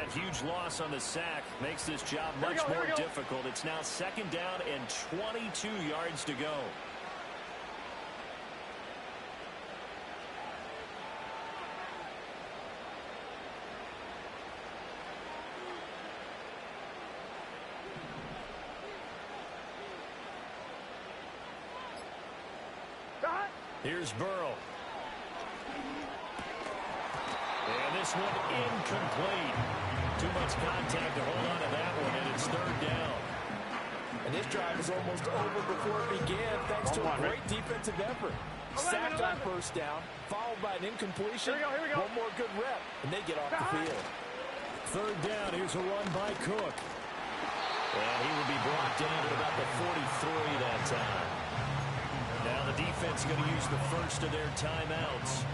That huge loss on the sack makes this job much more difficult. It's now 2nd down and 22 yards to go. Here's Burrow. And this one incomplete. Too much contact to hold on to that one, and it's 3rd down. And this drive is almost over before it began, thanks to a great defensive effort. Sacked on 1st down, followed by an incompletion. Here we go. One more good rep, and they get off the field. 3rd down. Here's a run by Cook. And he will be brought down at about the 43 that time. Now the defense going to use the first of their timeouts,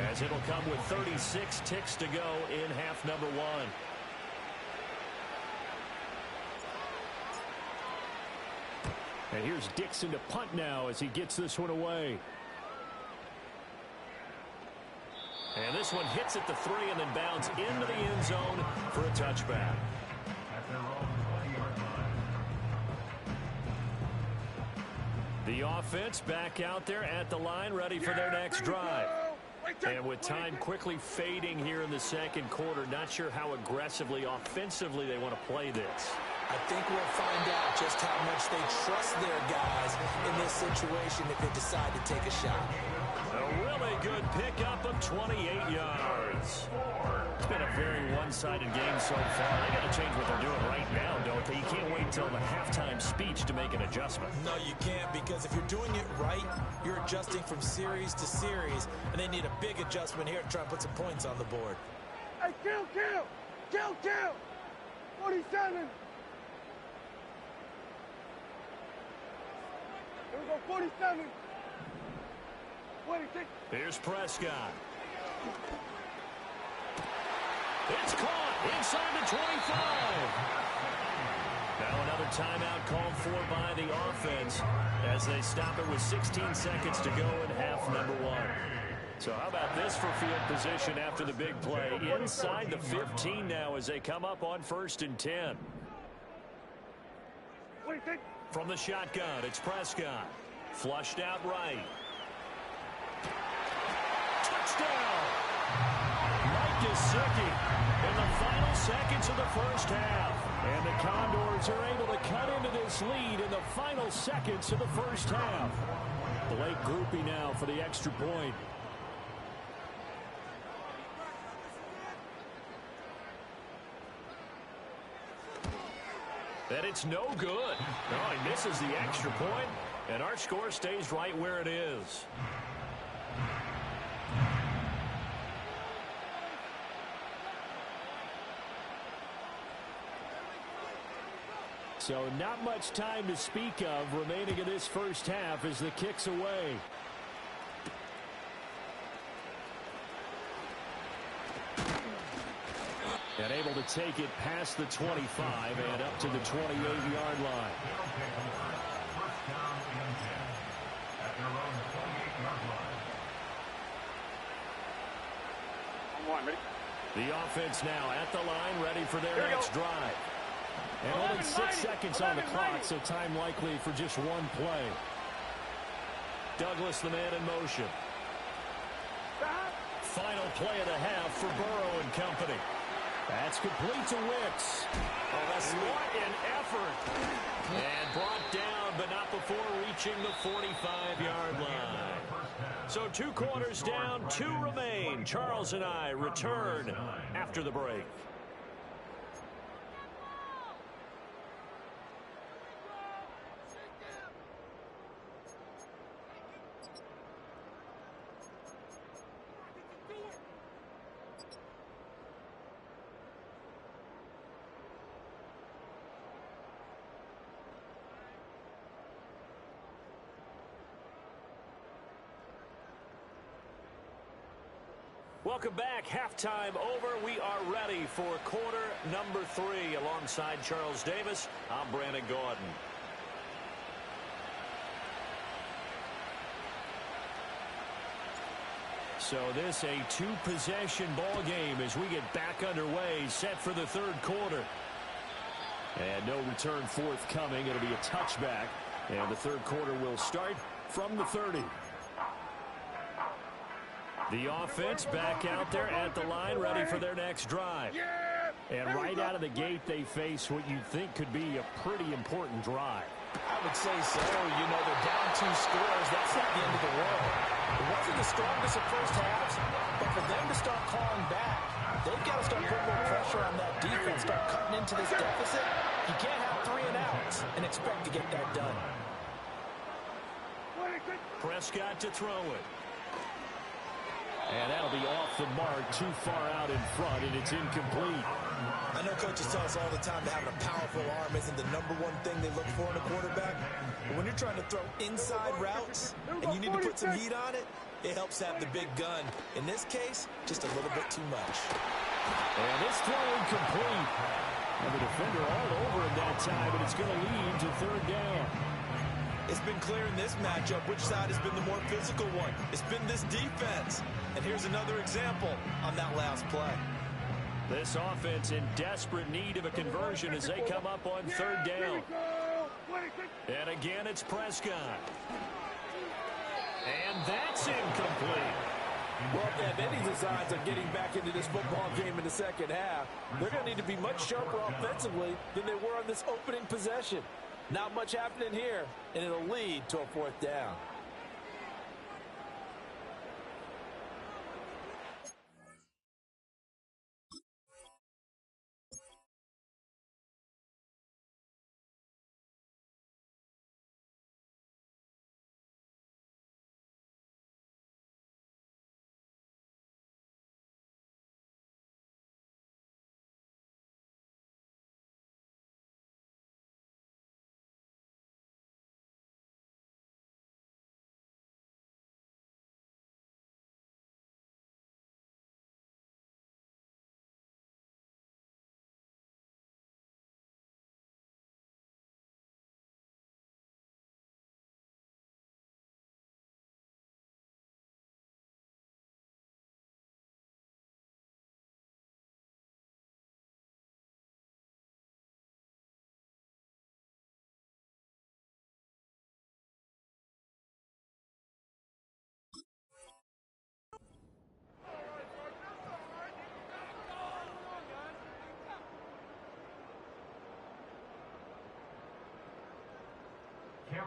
as it'll come with 36 ticks to go in half number 1. And here's Dixon to punt now as he gets this one away. And this one hits at the 3 and then bounds into the end zone for a touchback. The offense back out there at the line, ready for their next drive. And with time quickly fading here in the 2nd quarter, not sure how aggressively, offensively they want to play this. I think we'll find out just how much they trust their guys in this situation if they decide to take a shot. A really good pickup of 28 yards. It's been a very one-sided game so far. They got to change what they're doing right now, don't they? You can't wait until the halftime speech to make an adjustment. No, you can't, because if you're doing it right, you're adjusting from series to series, and they need a big adjustment here to try and put some points on the board. Hey, kill! 47! Here we go, 47. 26. Here's Prescott. It's caught inside the 25. Now another timeout called for by the offense as they stop it with 16 seconds to go in half number 1. So how about this for field position after the big play? Inside the 15 now as they come up on 1st and 10. From the shotgun, it's Prescott. Flushed out right. Touchdown! Mike Gesicki in the final seconds of the 1st half. And the Condors are able to cut into this lead in the final seconds of the 1st half. Blake Groupie now for the extra point. And it's no good. No, he misses the extra point, and our score stays right where it is. So not much time to speak of remaining in this 1st half as the kick's away. And able to take it past the 25 and up to the 28-yard line. The offense now at the line, ready for their next drive. And only 6 seconds on the clock, so time likely for just one play. Douglas, the man in motion. Final play of the half for Burrow and company. That's complete to Wicks. Oh, that's what an effort. And brought down, but not before reaching the 45-yard line. So 2 quarters down, 2 remain. Charles and I return after the break. Welcome back. Halftime over. We are ready for quarter number 3. Alongside Charles Davis, I'm Brandon Gordon. So this a two-possession ball game as we get back underway, set for the third quarter. And no return forthcoming. It'll be a touchback. And the third quarter will start from the 30. The offense back out there at the line, ready for their next drive. And right out of the gate, they face what you think could be a pretty important drive. I would say so. You know, they're down 2 scores. That's not the end of the world. It wasn't the strongest of first halves, but for them to start clawing back, they've got to start putting more pressure on that defense, start cutting into this deficit. You can't have 3 and outs and expect to get that done. Prescott to throw it. And that'll be off the mark, too far out in front, and it's incomplete. I know coaches tell us all the time that having a powerful arm isn't the #1 thing they look for in a quarterback. But when you're trying to throw inside routes and you need to put some heat on it, it helps have the big gun. In this case, just a little bit too much. And this throw incomplete. And the defender all over him that time, and it's going to lead to third down. It's been clear in this matchup which side has been the more physical one. It's been this defense. And here's another example on that last play. This offense in desperate need of a conversion as they come up on third down. And again, it's Prescott. And that's incomplete. Well, if they have any designs of getting back into this football game in the second half, they're going to need to be much sharper offensively than they were on this opening possession. Not much happening here, and it'll lead to a 4th down.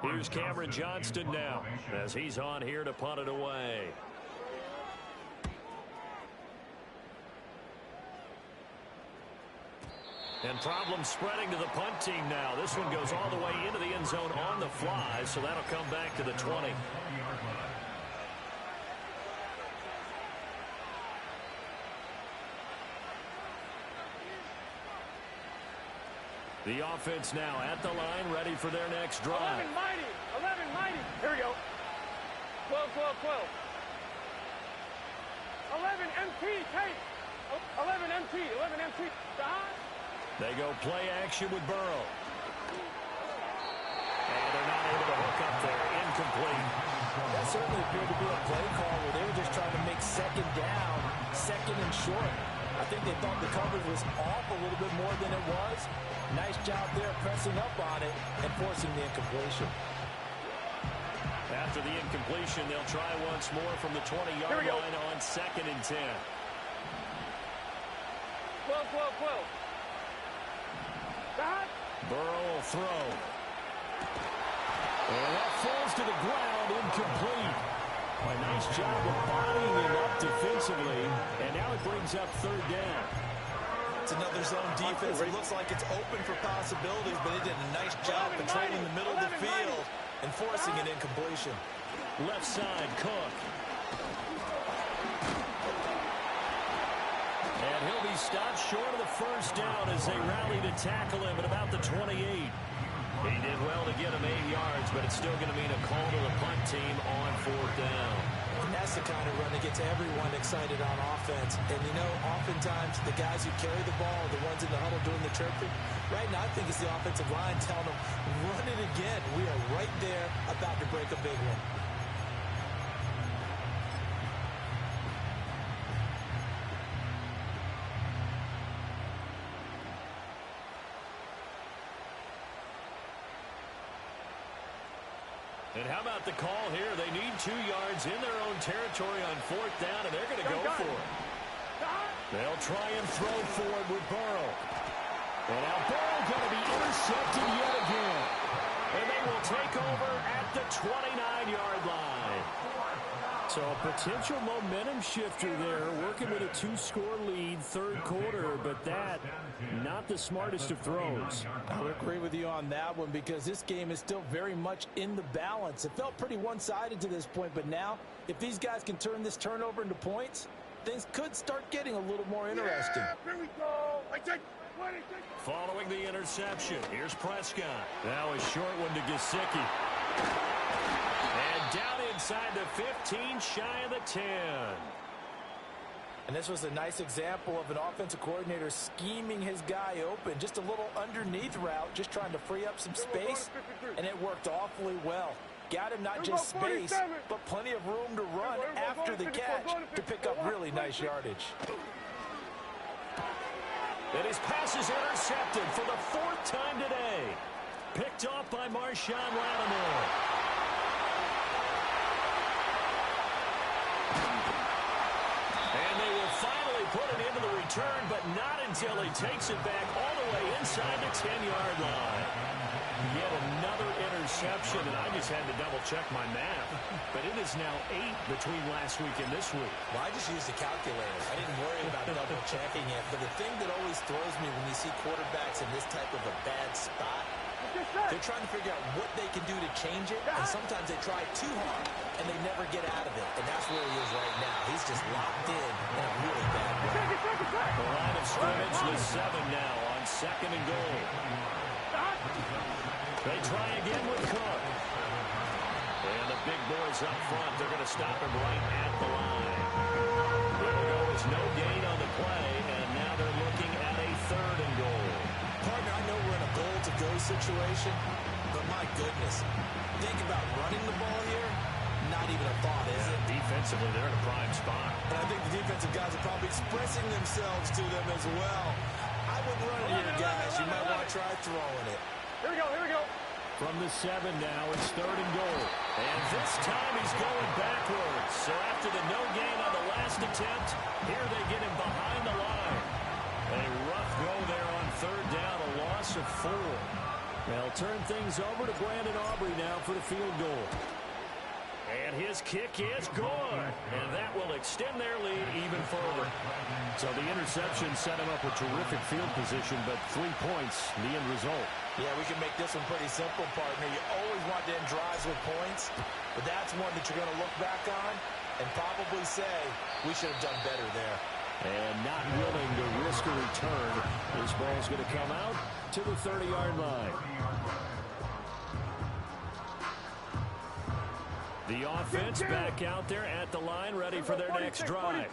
Here's Cameron Johnston now as he's on here to punt it away. And problems spreading to the punt team now. This one goes all the way into the end zone on the fly, so that'll come back to the 20. The offense now at the line, ready for their next drive. 11 mighty. 11 mighty. Here we go. 12, 12, 12. 11 MT, tape. 11 MT, 11 MT. They go play action with Burrow. And they're not able to hook up there. Incomplete. That certainly appeared to be a play call where they were just trying to make second down, second and short. I think they thought the coverage was off a little bit more than it was. Nice job there pressing up on it and forcing the incompletion. After the incompletion, they'll try once more from the 20-yard line on 2nd and 10. 12, 12, 12. Burrow will throw. And that falls to the ground, incomplete. A nice job of bodying him up defensively, and now it brings up third down. It's another zone defense. It looks like it's open for possibilities, but it did a nice job controlling the middle of the field and forcing an incompletion. Left side, Cook. And he'll be stopped short of the first down as they rally to tackle him at about the 28. He did well to get him 8 yards, but it's still going to mean a call to the punt team on 4th down. And that's the kind of run that gets everyone excited on offense. And, you know, oftentimes the guys who carry the ball are the ones in the huddle doing the chirping. Right now, I think it's the offensive line telling them, run it again. We are right there about to break a big one. And how about the call here? They need 2 yards in their own territory on 4th down, and they're going to go for it. They'll try and throw for it with Burrow. And now Burrow going to be intercepted yet again. And they will take over at the 29-yard line. So a potential momentum shifter there, working with a 2-score lead, 3rd quarter, but that, not the smartest of throws. I would agree with you on that one because this game is still very much in the balance. It felt pretty one-sided to this point, but now, if these guys can turn this turnover into points, things could start getting a little more interesting. Yeah, here we go. Following the interception, here's Prescott. Now a short one to Gesicki. And down inside the 15, shy of the 10. And this was a nice example of an offensive coordinator scheming his guy open. Just a little underneath route, just trying to free up some space, and it worked awfully well. Got him not just space, but plenty of room to run after the catch to pick up really nice yardage. And his pass is intercepted for the 4th time today. Picked off by Marshawn Lattimore. And they will finally put it into the return, but not until he takes it back all the way inside the 10-yard line. Yet another interception, and I just had to double-check my math. But it is now 8 between last week and this week. Well, I just used a calculator. I didn't worry about double-checking it. But the thing that always throws me when you see quarterbacks in this type of a bad spot, they're trying to figure out what they can do to change it, and sometimes they try too hard, and they never get out of it. And that's where he is right now. He's just locked in a really bad way. The line of scrimmage is 7 now on 2nd and goal. They try again with Cook. And the big boys up front, they're going to stop him right at the line. It'll go as no gain on the play, and now they're looking at a 3rd and goal. Partner, I know we're in a goal-to-go situation, but my goodness, think about running the ball here. Not even a thought, is it? Defensively, they're in a prime spot. And I think the defensive guys are probably expressing themselves to them as well. I wouldn't run it here, guys. You might want to try throwing it. Here we go, here we go. From the 7 now, it's 3rd and goal. And this time he's going backwards. So after the no gain on the last attempt, here they get him behind the line. A rough go there on 3rd down, a loss of 4. They'll turn things over to Brandon Aubrey now for the field goal. And his kick is good. And that will extend their lead even further. So the interception set him up with terrific field position, but 3 points, the end result. Yeah, we can make this one pretty simple, partner. You always want to end drives with points, but that's one that you're going to look back on and probably say, we should have done better there. And not willing to risk a return. This ball's going to come out to the 30-yard line. The offense back out there at the line, ready for their next drive.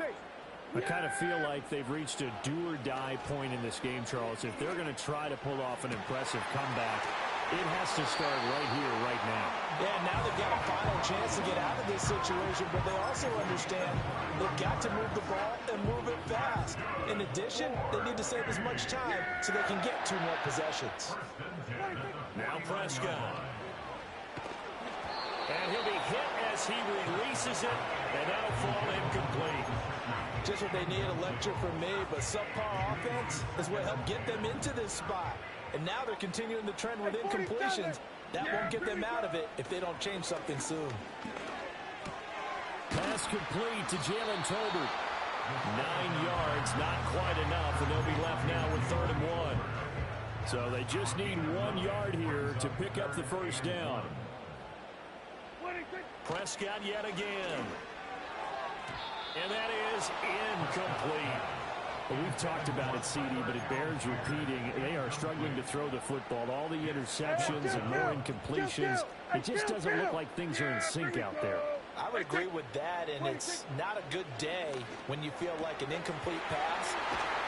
I kind of feel like they've reached a do-or-die point in this game, Charles. If they're going to try to pull off an impressive comeback, it has to start right here, right now. Yeah, now they've got a final chance to get out of this situation, but they also understand they've got to move the ball and move it fast. In addition, they need to save as much time so they can get 2 more possessions. Now Prescott. And he'll be hit as he releases it, and that'll fall incomplete. Just what they need, a lecture from me, but subpar offense is what helped get them into this spot. And now they're continuing the trend with incompletions. That won't get them out of it if they don't change something soon. Pass complete to Jalen Tolbert. 9 yards, not quite enough, and they'll be left now with 3rd and 1. So they just need 1 yard here to pick up the 1st down. Prescott yet again. And that is incomplete. Well, we've talked about it, CD, but it bears repeating. They are struggling to throw the football. All the interceptions and more incompletions. It just doesn't look like things are in sync out there. I would agree with that, and it's not a good day when you feel like an incomplete pass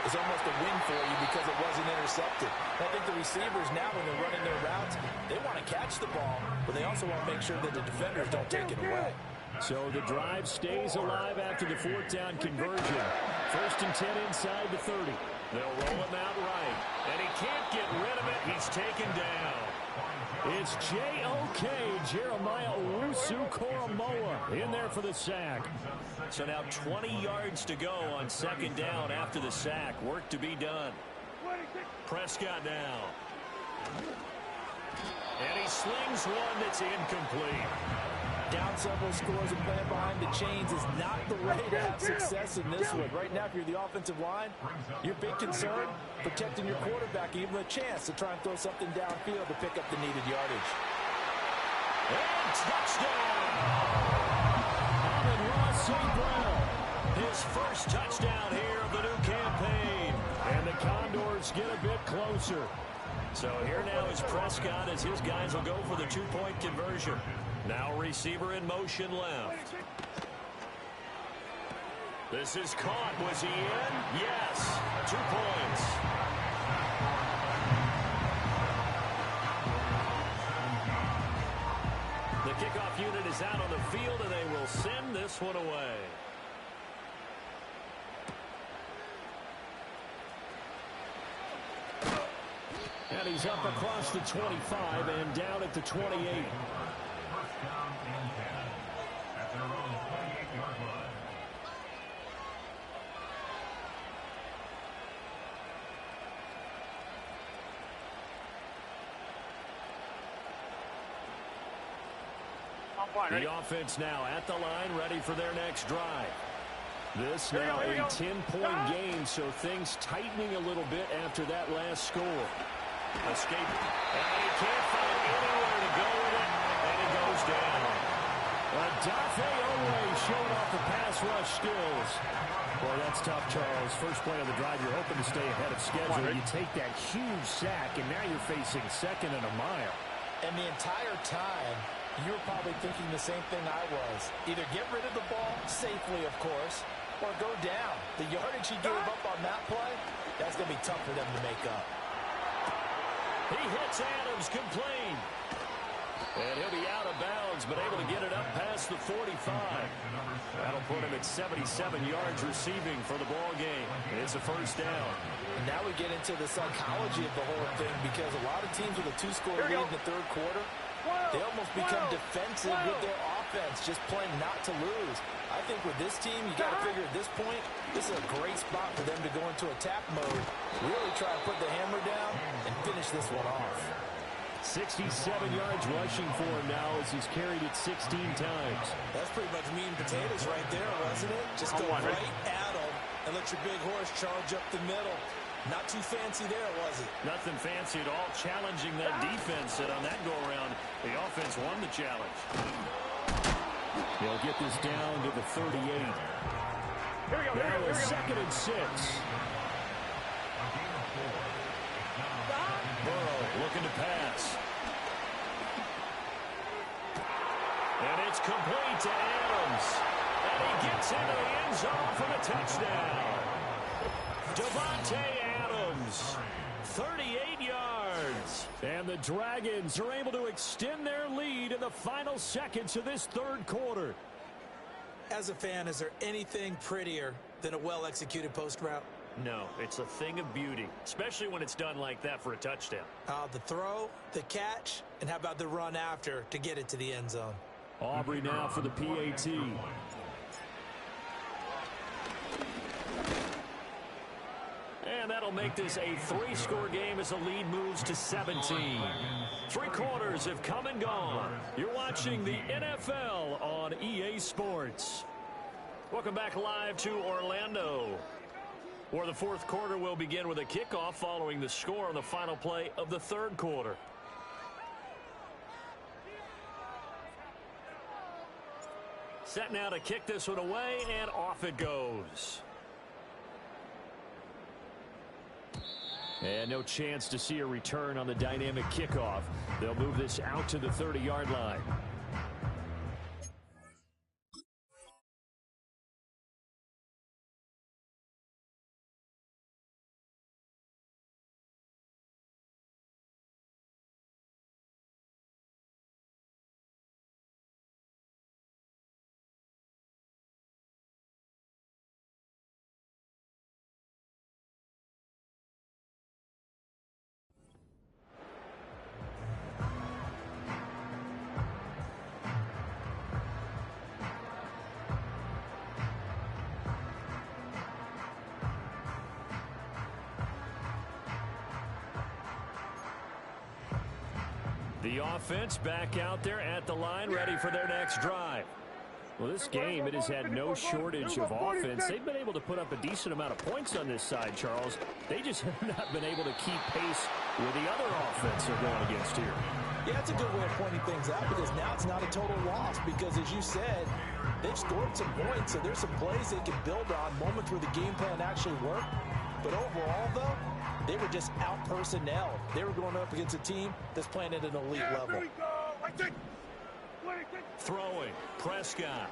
is almost a win for you because it wasn't intercepted. I think the receivers now, when they're running their routes, they want to catch the ball, but they also want to make sure that the defenders don't take it away. So the drive stays alive after the 4th down conversion. 1st and 10 inside the 30. They'll roll him out right, and he can't get rid of it. He's taken down. It's J.O.K. Jeremiah Koromoa in there for the sack. So now 20 yards to go on second down after the sack. Work to be done. Prescott now. And he slings one that's incomplete. Down several scores and playing behind the chains is not the way to have success in this one. Right now, if you're the offensive line, your big concern, protecting your quarterback, give him a chance to try and throw something downfield to pick up the needed yardage. And touchdown! Amon-Ra St. Brown, his first touchdown here of the new campaign. And the Condors get a bit closer. So here now is Prescott as his guys will go for the two-point conversion. Now receiver in motion left. This is caught. Was he in? Yes. 2 points. The kickoff unit is out on the field, and they will send this one away. And he's up across the 25 and down at the 28. The offense now at the line, ready for their next drive. This now a 10-point game, so things tightening a little bit after that last score. Escape. And he can't find anywhere to go with it, and he goes down. Dafe Owe showing off the pass rush skills. Boy, that's tough, Charles. First play of the drive, you're hoping to stay ahead of schedule. You take that huge sack, and now you're facing second and a mile. And the entire time, you were probably thinking the same thing I was. Either get rid of the ball, safely, of course, or go down. The yardage he gave up on that play, that's going to be tough for them to make up. He hits Adams, complete. And he'll be out of bounds, but able to get it up past the 45. That'll put him at 77 yards receiving for the ball game. It's a first down. And now we get into the psychology of the whole thing, because a lot of teams with a two-score lead in the third quarter, they almost become defensive with their offense, just playing not to lose. I think with this team, you got to figure at this point, this is a great spot for them to go into attack mode, really try to put the hammer down and finish this one off. 67 yards rushing for him now as he's carried it 16 times. That's pretty much meat and potatoes right there, wasn't it? Just go right at them and let your big horse charge up the middle. Not too fancy there, was it? Nothing fancy at all. Challenging that defense, and on that go-around, the offense won the challenge. They'll get this down to the 38. Now it's 2nd and 6. Burrow looking to pass. And it's complete to Adams. And he gets into the end zone for the touchdown. Devontae Adams, 38 yards. And the Dragons are able to extend their lead in the final seconds of this third quarter. As a fan, is there anything prettier than a well-executed post route? No, it's a thing of beauty, especially when it's done like that for a touchdown. The throw, the catch, and how about the run after to get it to the end zone? Aubrey now for the PAT. And that'll make this a 3-score game as the lead moves to 17. 3 quarters have come and gone. You're watching the NFL on EA Sports. Welcome back live to Orlando, where the fourth quarter will begin with a kickoff following the score on the final play of the third quarter. Set now to kick this one away, and off it goes. And no chance to see a return on the dynamic kickoff. They'll move this out to the 30-yard line. The offense back out there at the line, ready for their next drive. Well, this game, it has had no shortage of offense. They've been able to put up a decent amount of points on this side, Charles. They just have not been able to keep pace with the other offense they're going against here. Yeah, that's a good way of pointing things out because now it's not a total loss because, as you said, they've scored some points, so there's some plays they can build on, moments where the game plan actually worked. But overall, though, they were just out-personnel. They were going up against a team that's playing at an elite level. Throwing, Prescott.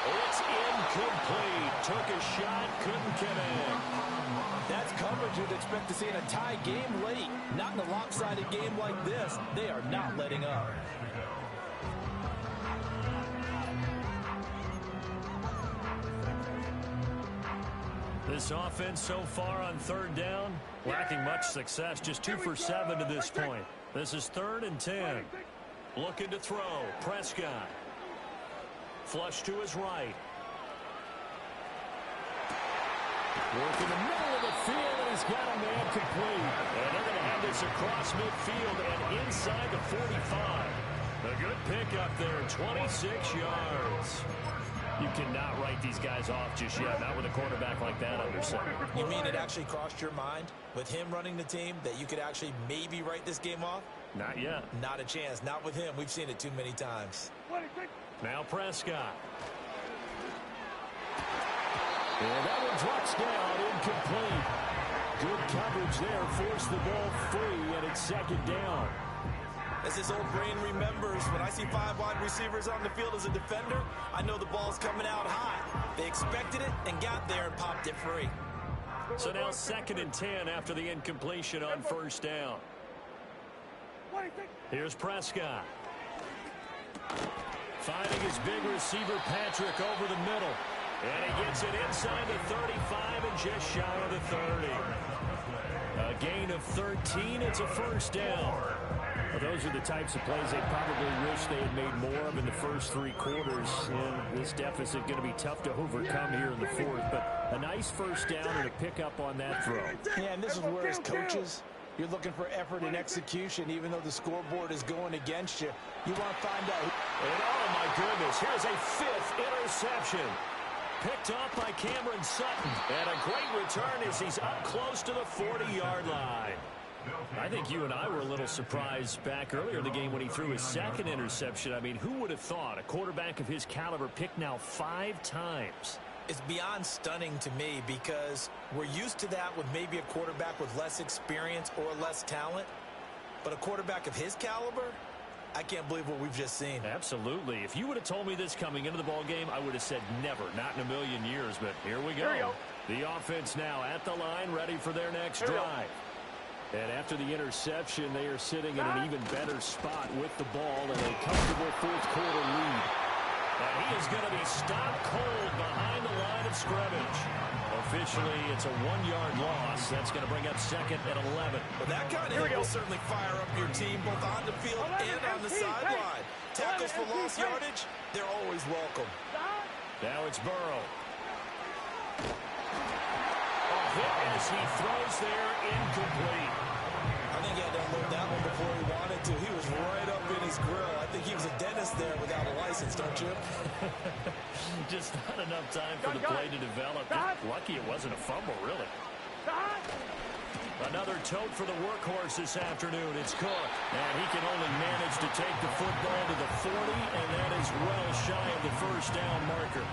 It's incomplete. Took a shot, couldn't connect. That's coverage you'd expect to see in a tie game late. Not in a lopsided game like this. They are not letting up. This offense so far on third down, lacking much success. Just 2 for 7 to this point. This is 3rd and 10. Looking to throw. Prescott. Flush to his right. Work in the middle of the field, and he's got a man complete. And they're going to have this across midfield and inside the 45. A good pickup there, 26 yards. You cannot write these guys off just yet, not with a quarterback like that under center. You mean it actually crossed your mind with him running the team that you could actually maybe write this game off? Not yet. Not a chance. Not with him. We've seen it too many times. Now Prescott. And that one drops down, incomplete. Good coverage there, forced the ball free, and it's 2nd down. As his old brain remembers, when I see 5 wide receivers on the field as a defender, I know the ball's coming out hot. They expected it and got there and popped it free. So now 2nd and 10 after the incompletion on 1st down. Here's Prescott. Finding his big receiver, Patrick, over the middle. And he gets it inside the 35 and just shy of the 30. A gain of 13. It's a 1st down. Well, those are the types of plays they probably wish they had made more of in the first 3 quarters. And this deficit going to be tough to overcome here in the 4th. But a nice 1st down and a pickup on that throw. Yeah, and this is where, as coaches, you're looking for effort and execution, even though the scoreboard is going against you. You want to find out. And oh, my goodness, here's a 5th interception. Picked off by Cameron Sutton. And a great return as he's up close to the 40-yard line. I think you and I were a little surprised back earlier in the game when he threw his 2nd interception. I mean, who would have thought a quarterback of his caliber picked now 5 times? It's beyond stunning to me because we're used to that with maybe a quarterback with less experience or less talent. But a quarterback of his caliber, I can't believe what we've just seen. Absolutely. If you would have told me this coming into the ball game, I would have said never, not in a million years. But here we go. The offense now at the line, ready for their next drive. And after the interception, they are sitting in an even better spot with the ball and a comfortable 4th quarter lead. And he is going to be stopped cold behind the line of scrimmage. Officially, it's a 1-yard loss. That's going to bring up 2nd and 11. Well, that kind of hit will certainly fire up your team both on the field and on the sideline. Tackles for lost yardage, they're always welcome. Now it's Burrow. Hit as he throws there, incomplete. I think he had to unload that one before he wanted to. He was right up in his grill. I think he was a dentist there without a license, don't you? Just not enough time for the play to develop. Just lucky it wasn't a fumble, really. Another tote for the workhorse this afternoon. It's Cook. And he can only manage to take the football to the 40, and that is well shy of the 1st down marker.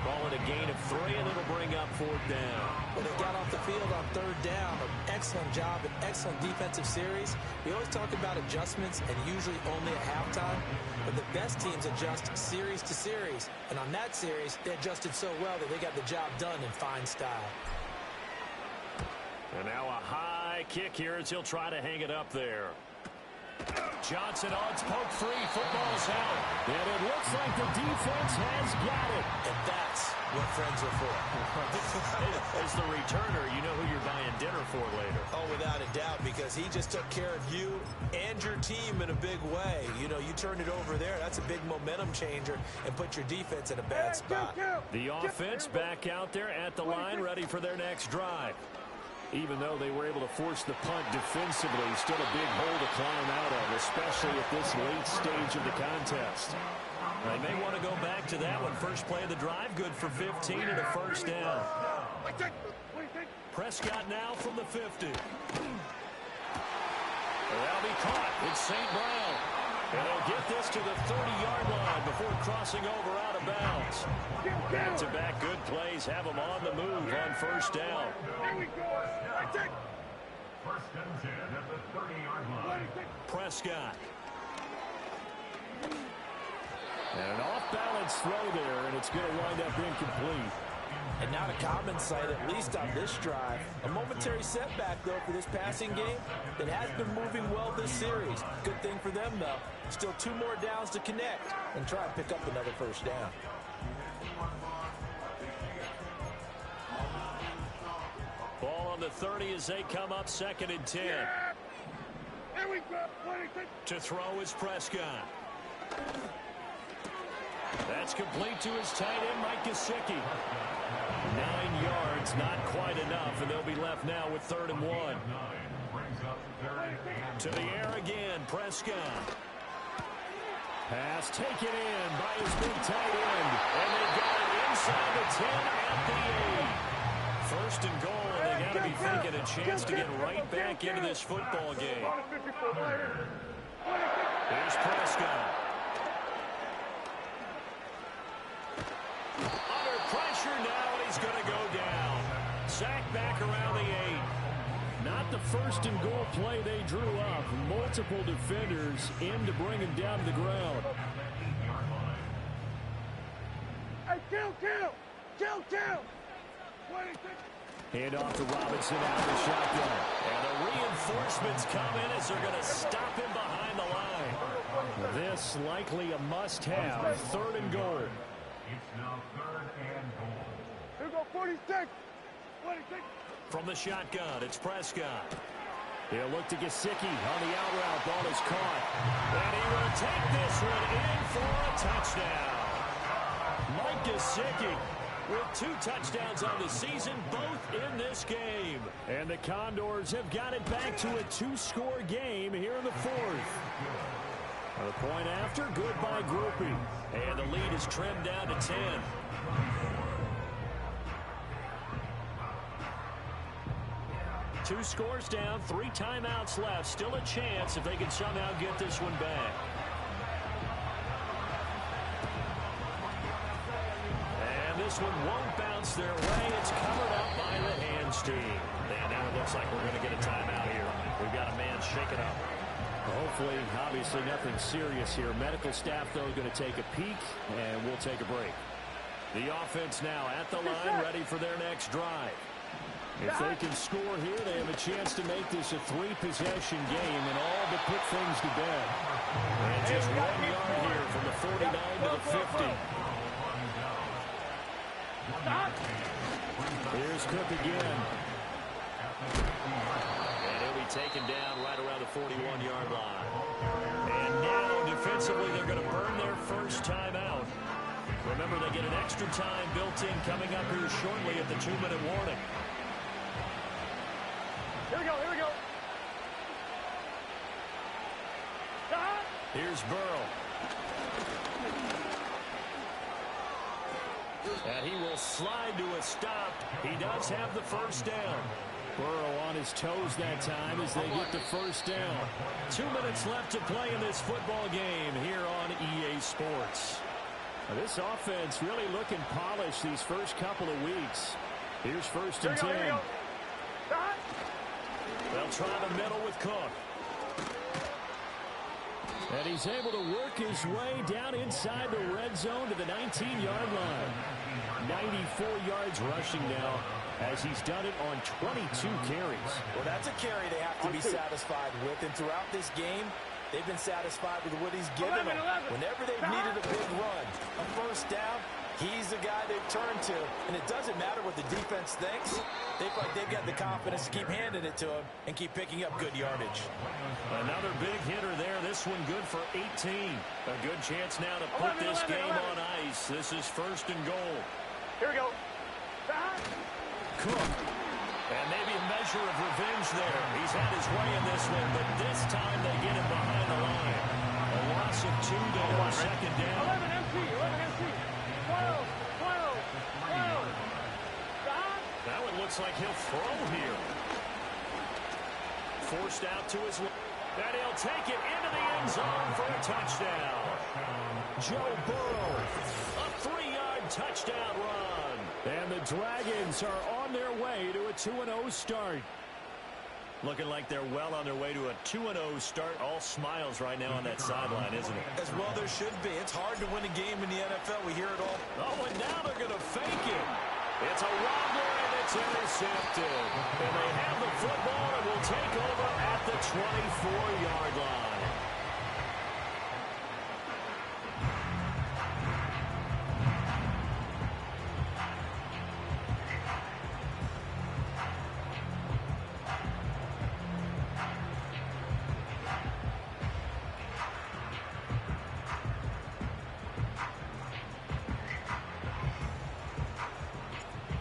Ball at a gain of 3, and it'll bring up 4th down. When they got off the field on 3rd down, an excellent job, an excellent defensive series. We always talk about adjustments and usually only at halftime, but the best teams adjust series to series. And on that series, they adjusted so well that they got the job done in fine style. And now a high kick here as he'll try to hang it up there. Johnson, it's poked free. Football's out. And it looks like the defense has got it. And that's what friends are for. As the returner, you know who you're buying dinner for later. Oh, without a doubt, because he just took care of you and your team in a big way. You know, you turned it over there. That's a big momentum changer and put your defense in a bad spot. The offense back out there at the line, ready for their next drive. Even though they were able to force the punt defensively, still a big hole to climb out of, especially at this late stage of the contest. They may want to go back to that one. First play of the drive, good for 15 and a first down. Prescott now from the 50. That'll be caught. It's St. Brown. And they'll get this to the 30-yard line before crossing over out of bounds. Back-to-back good plays have them on the move on first down. First and 10 at the 30-yard line. Prescott. And an off-balance throw there, and it's going to wind up incomplete. And not a common sight, at least on this drive. A momentary setback, though, for this passing game that has been moving well this series. Good thing for them, though. Still 2 more downs to connect and try and pick up another first down. Ball on the 30 as they come up 2nd and 10. To throw is Prescott. That's complete to his tight end, Mike Gesicki. 9 yards, not quite enough, and they'll be left now with 3rd and 1. To the air again, Prescott. Pass taken in by his big tight end, and they got it inside the 10 at the 8. First and goal, and they got to be thinking a chance to get right back into this football game. Here's Prescott. Under pressure now, and he's going to go down. Sacked back around the 8. Not the first and goal play they drew up. Multiple defenders in to bring him down to the ground. Hey, kill! Hand off to Robinson out of the shotgun. And the reinforcements come in as they're going to stop him behind the line. This likely a must-have. 3rd and goal. It's now 3rd and goal. Here we go, 46. From the shotgun, it's Prescott. He'll look to Gesicki on the out route. Ball is caught. And he will take this one in for a touchdown. Mike Gesicki with 2 touchdowns on the season, both in this game. And the Condors have got it back to a 2-score game here in the 4th. The point after, good by Groupie. And the lead is trimmed down to 10. Two scores down, 3 timeouts left. Still a chance if they can somehow get this one back. And this one won't bounce their way. It's covered up by the hands team. And now it looks like we're going to get a timeout here. We've got a man shaking up. Hopefully, obviously nothing serious here. Medical staff, though, going to take a peek, and we'll take a break. The offense now at the line, ready for their next drive. If they can score here, they have a chance to make this a 3-possession game and all but put things to bed. And just 1 yard here from the 49 to the 50. Here's Cook again. And he'll be taken down right around the 41-yard line. And now, defensively, they're going to burn their first timeout. Remember, they get an extra time built in coming up here shortly at the 2-minute warning. Here we go. Here's Burrow. And he will slide to a stop. He does have the first down. Burrow on his toes that time as they get the first down. 2 minutes left to play in this football game here on EA Sports. Now, this offense really looking polished these first couple of weeks. Here's 1st and 10. They'll try the middle with Cook. And he's able to work his way down inside the red zone to the 19-yard line. 94 yards rushing now as he's done it on 22 carries. Well, that's a carry they have to be satisfied with. And throughout this game, they've been satisfied with what he's given them. Whenever they've needed a big run, a first down, he's the guy they've turned to. And it doesn't matter what the defense thinks. They feel like they've got the confidence to keep handing it to him and keep picking up good yardage. Another big hitter there. This one good for 18. A good chance now to put this game on ice. This is 1st and goal. Here we go. Cook. And maybe a measure of revenge there. He's had his way in this one, but this time they get him behind the line. A loss of 2 there, second down. 11 MC, 11 MC. 12, 12, 12. Stop. That one looks like he'll throw here. Forced out to his left. And he'll take it into the end zone for a touchdown. Joe Burrow, a 3-yard touchdown run. And the Dragons are on their way to a 2-0 start. Looking like they're well on their way to a 2-0 start. All smiles right now on that sideline, isn't it? As well there should be. It's hard to win a game in the NFL. We hear it all. Oh, and now they're going to fake it. It's a wobbler, and it's intercepted. And they have the football and will take over at the 24-yard line.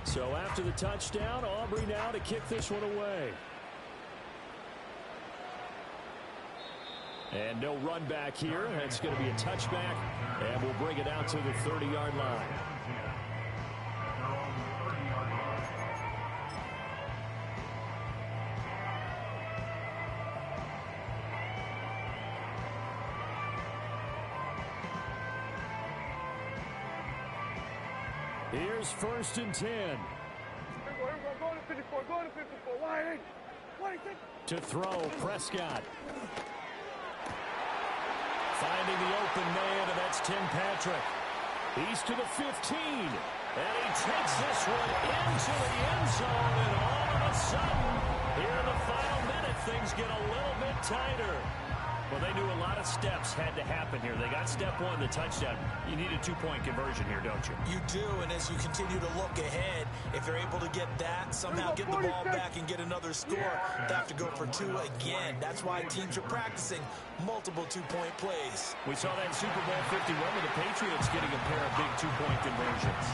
So after the touchdown, Aubrey now to kick this one away. And no run back here. It's going to be a touchback, and we'll bring it out to the 30-yard line. Here's 1st and 10. Here we go. Go to 54. Go to 54. Wide. To throw, Prescott. Finding the open man, and that's Tim Patrick. He's to the 15. And he takes this one into the end zone, and all of a sudden, here in the final minute, things get a little bit tighter. Well, they knew a lot of steps had to happen here. They got step 1, the touchdown. You need a 2-point conversion here, don't you? You do, and as you continue to look ahead, if they're able to get that, somehow get the ball back and get another score, they have to go for 2 again. That's why teams are practicing multiple 2-point plays. We saw that in Super Bowl 51 with the Patriots getting a pair of big 2-point conversions.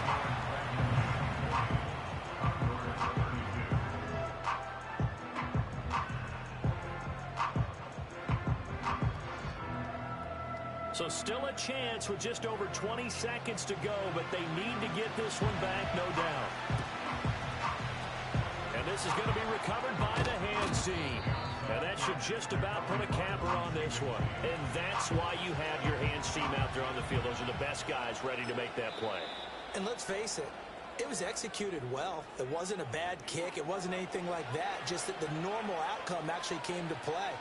So still a chance with just over 20 seconds to go, but they need to get this one back, no doubt. And this is going to be recovered by the hands team. And that should just about put a capper on this one. And that's why you have your hands team out there on the field. Those are the best guys ready to make that play. And let's face it, it was executed well. It wasn't a bad kick. It wasn't anything like that. Just that the normal outcome actually came to play.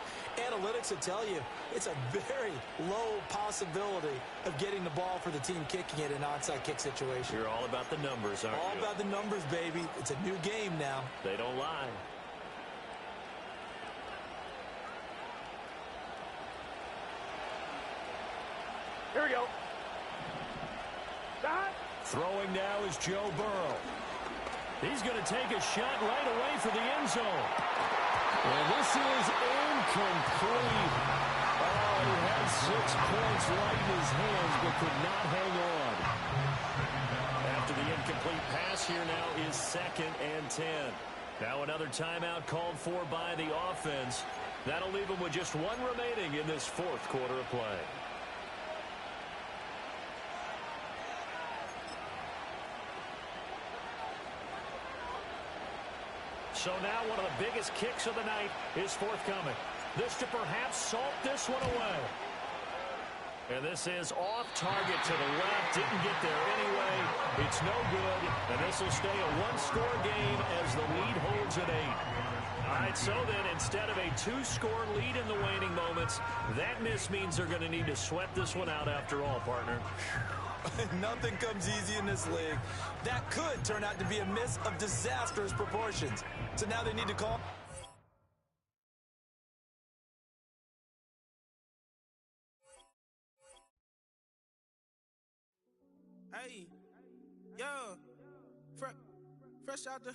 Analytics will tell you it's a very low possibility of getting the ball for the team kicking it in an onside kick situation. You're all about the numbers, aren't you? All about the numbers, baby. It's a new game now. They don't lie. Here we go. Stop. Throwing now is Joe Burrow. He's going to take a shot right away for the end zone. And this is incomplete. Oh, he had 6 points right in his hands, but could not hang on. After the incomplete pass, here now is 2nd and 10. Now another timeout called for by the offense. That'll leave them with just 1 remaining in this 4th quarter of play. So now one of the biggest kicks of the night is forthcoming. This to perhaps salt this one away. And this is off target to the left. Didn't get there anyway. It's no good. And this will stay a 1-score game as the lead holds at 8. All right, so then instead of a 2-score lead in the waning moments, that miss means they're going to need to sweat this one out after all, partner. Nothing comes easy in this league. That could turn out to be a miss of disastrous proportions. So now they need to call. Hey, yo, fresh out the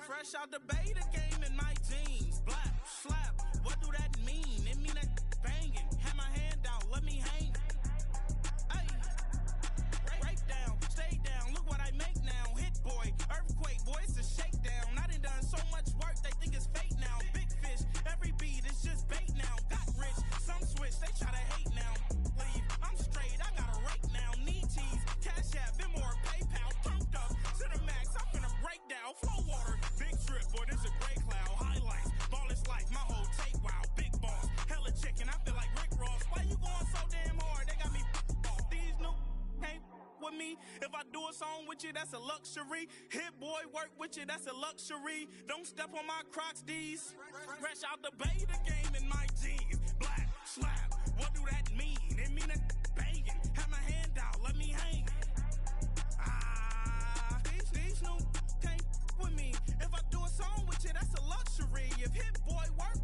fresh out the beta game in my jeans. Black slap, what do that mean? It mean that banging. Have my hand out, let me hang. Hey, break down, stay down. Look what I make now. sports on with you, that's a luxury. Hit boy work with you, that's a luxury. Don't step on my Crocs, D's. Fresh out the bait again.